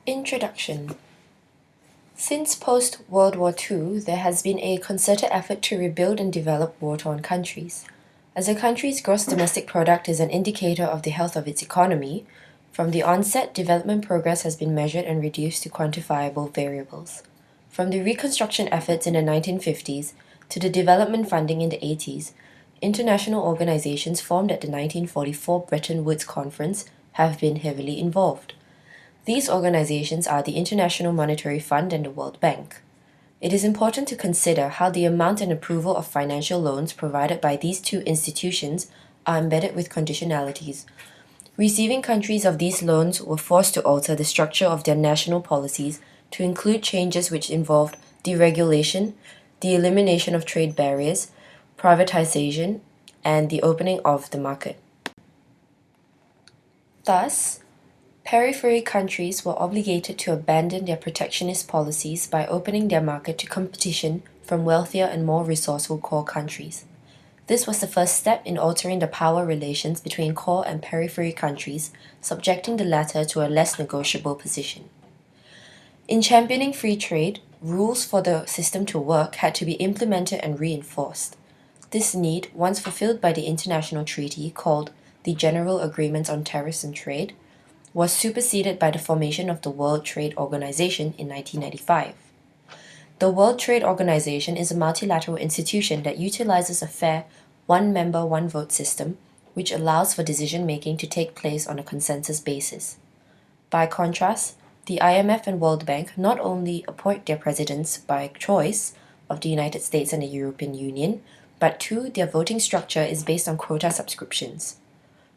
Introduction. Since post-World War II, there has been a concerted effort to rebuild and develop war-torn countries. As a country's gross domestic product is an indicator of the health of its economy, from the onset, development progress has been measured and reduced to quantifiable variables. From the reconstruction efforts in the 1950s to the development funding in the 80s, international organizations formed at the 1944 Bretton Woods Conference have been heavily involved. These organizations are the International Monetary Fund and the World Bank. It is important to consider how the amount and approval of financial loans provided by these two institutions are embedded with conditionalities. Receiving countries of these loans were forced to alter the structure of their national policies to include changes which involved deregulation, the elimination of trade barriers, privatization, and the opening of the market. Thus, periphery countries were obligated to abandon their protectionist policies by opening their market to competition from wealthier and more resourceful core countries. This was the first step in altering the power relations between core and periphery countries, subjecting the latter to a less negotiable position. In championing free trade, rules for the system to work had to be implemented and reinforced. This need, once fulfilled by the international treaty called the General Agreement on Tariffs and Trade, was superseded by the formation of the World Trade Organization in 1995. The World Trade Organization is a multilateral institution that utilizes a fair one-member, one-vote system, which allows for decision-making to take place on a consensus basis. By contrast, the IMF and World Bank not only appoint their presidents by choice of the United States and the European Union, but too, their voting structure is based on quota subscriptions.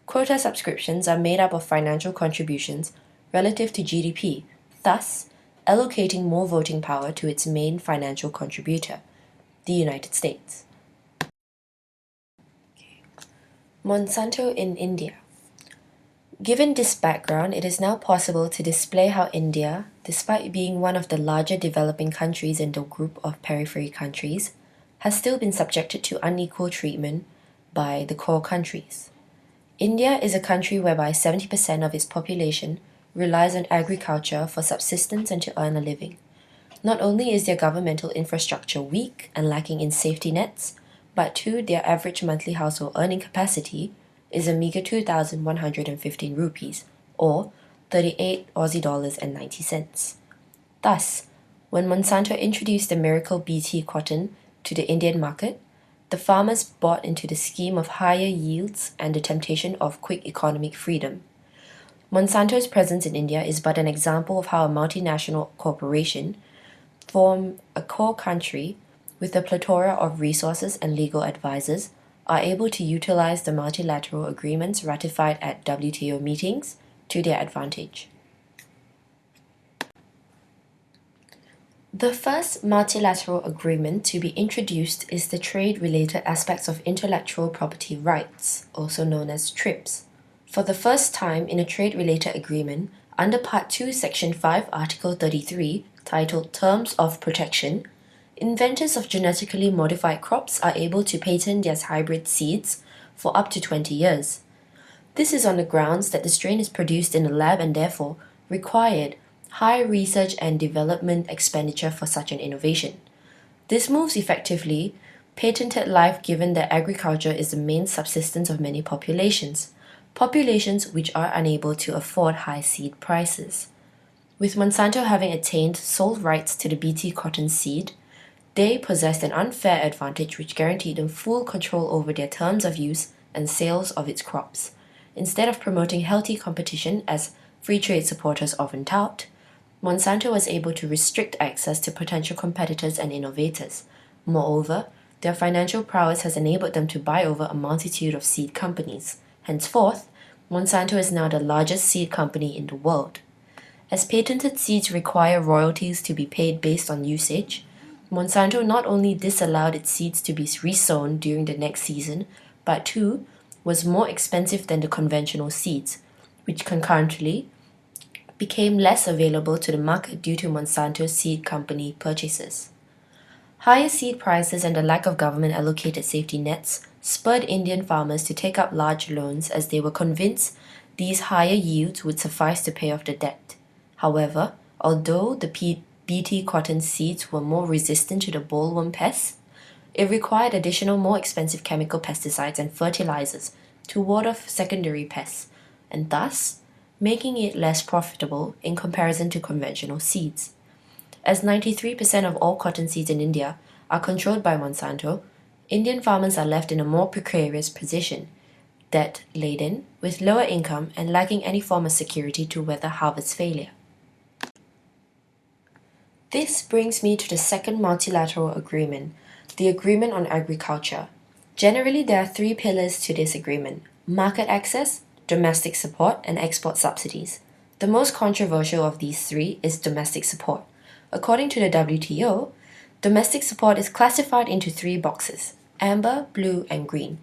Quota subscriptions are made up of financial contributions relative to GDP, thus allocating more voting power to its main financial contributor, the United States. Monsanto in India. Given this background, it is now possible to display how India, despite being one of the larger developing countries in the group of periphery countries, has still been subjected to unequal treatment by the core countries. India is a country whereby 70% of its population relies on agriculture for subsistence and to earn a living. Not only is their governmental infrastructure weak and lacking in safety nets, but too, their average monthly household earning capacity is a meager 2,115 rupees, or 38 Aussie dollars and 90 cents. Thus, when Monsanto introduced the miracle BT cotton to the Indian market, the farmers bought into the scheme of higher yields and the temptation of quick economic freedom. Monsanto's presence in India is but an example of how a multinational corporation form a core country with a plethora of resources and legal advisors are able to utilize the multilateral agreements ratified at WTO meetings to their advantage. The first multilateral agreement to be introduced is the trade-related aspects of intellectual property rights, also known as TRIPS. For the first time in a trade-related agreement, under Part 2, Section 5, Article 33, titled Terms of Protection, inventors of genetically modified crops are able to patent their hybrid seeds for up to 20 years. This is on the grounds that the strain is produced in a lab and therefore required high research and development expenditure for such an innovation. This moves effectively patented life given that agriculture is the main subsistence of many populations which are unable to afford high seed prices. With Monsanto having attained sole rights to the BT cotton seed, they possessed an unfair advantage which guaranteed them full control over their terms of use and sales of its crops. Instead of promoting healthy competition as free trade supporters often tout, Monsanto was able to restrict access to potential competitors and innovators. Moreover, their financial prowess has enabled them to buy over a multitude of seed companies. Henceforth, Monsanto is now the largest seed company in the world. As patented seeds require royalties to be paid based on usage, Monsanto not only disallowed its seeds to be resown during the next season, but too, was more expensive than the conventional seeds, which concurrently became less available to the market due to Monsanto's seed company purchases. Higher seed prices and the lack of government-allocated safety nets spurred Indian farmers to take up large loans as they were convinced these higher yields would suffice to pay off the debt. However, although the BT cotton seeds were more resistant to the bollworm pests, it required additional more expensive chemical pesticides and fertilizers to ward off secondary pests, and thus making it less profitable in comparison to conventional seeds. As 93% of all cotton seeds in India are controlled by Monsanto, Indian farmers are left in a more precarious position, debt-laden, with lower income and lacking any form of security to weather harvest failure. This brings me to the second multilateral agreement, the Agreement on Agriculture. Generally, there are three pillars to this agreement: market access, domestic support, and export subsidies. The most controversial of these three is domestic support. According to the WTO, domestic support is classified into three boxes: amber, blue, and green.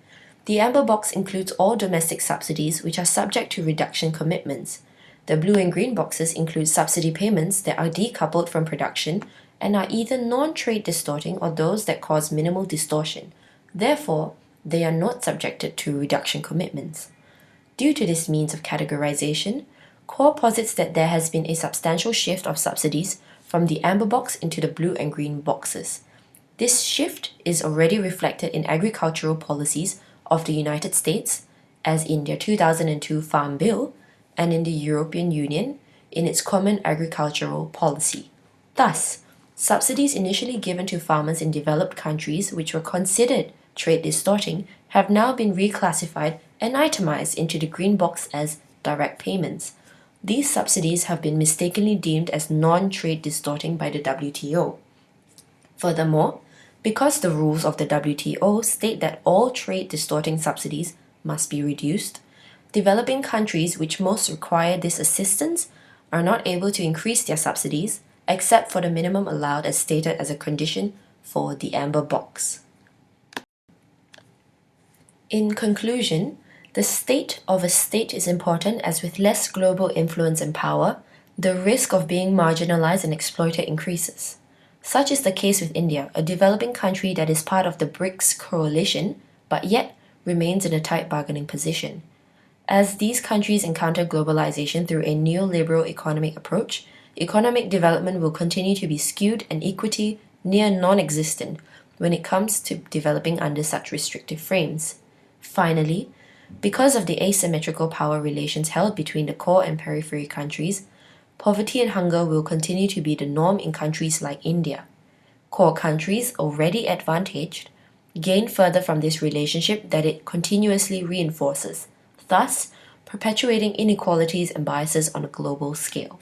The amber box includes all domestic subsidies which are subject to reduction commitments. The blue and green boxes include subsidy payments that are decoupled from production and are either non-trade distorting or those that cause minimal distortion. Therefore, they are not subjected to reduction commitments. Due to this means of categorization, CORE posits that there has been a substantial shift of subsidies from the amber box into the blue and green boxes. This shift is already reflected in agricultural policies of the United States, as in their 2002 Farm Bill, and in the European Union in its Common Agricultural Policy. Thus, subsidies initially given to farmers in developed countries which were considered trade distorting have now been reclassified and itemized into the green box as direct payments. These subsidies have been mistakenly deemed as non-trade distorting by the WTO. Furthermore, because the rules of the WTO state that all trade distorting subsidies must be reduced, developing countries which most require this assistance are not able to increase their subsidies except for the minimum allowed as stated as a condition for the amber box. In conclusion, the state of a state is important as with less global influence and power, the risk of being marginalized and exploited increases. Such is the case with India, a developing country that is part of the BRICS coalition, but yet remains in a tight bargaining position. As these countries encounter globalization through a neoliberal economic approach, economic development will continue to be skewed and equity near non-existent when it comes to developing under such restrictive frames. Finally, because of the asymmetrical power relations held between the core and periphery countries, poverty and hunger will continue to be the norm in countries like India. Core countries, already advantaged, gain further from this relationship that it continuously reinforces, thus perpetuating inequalities and biases on a global scale.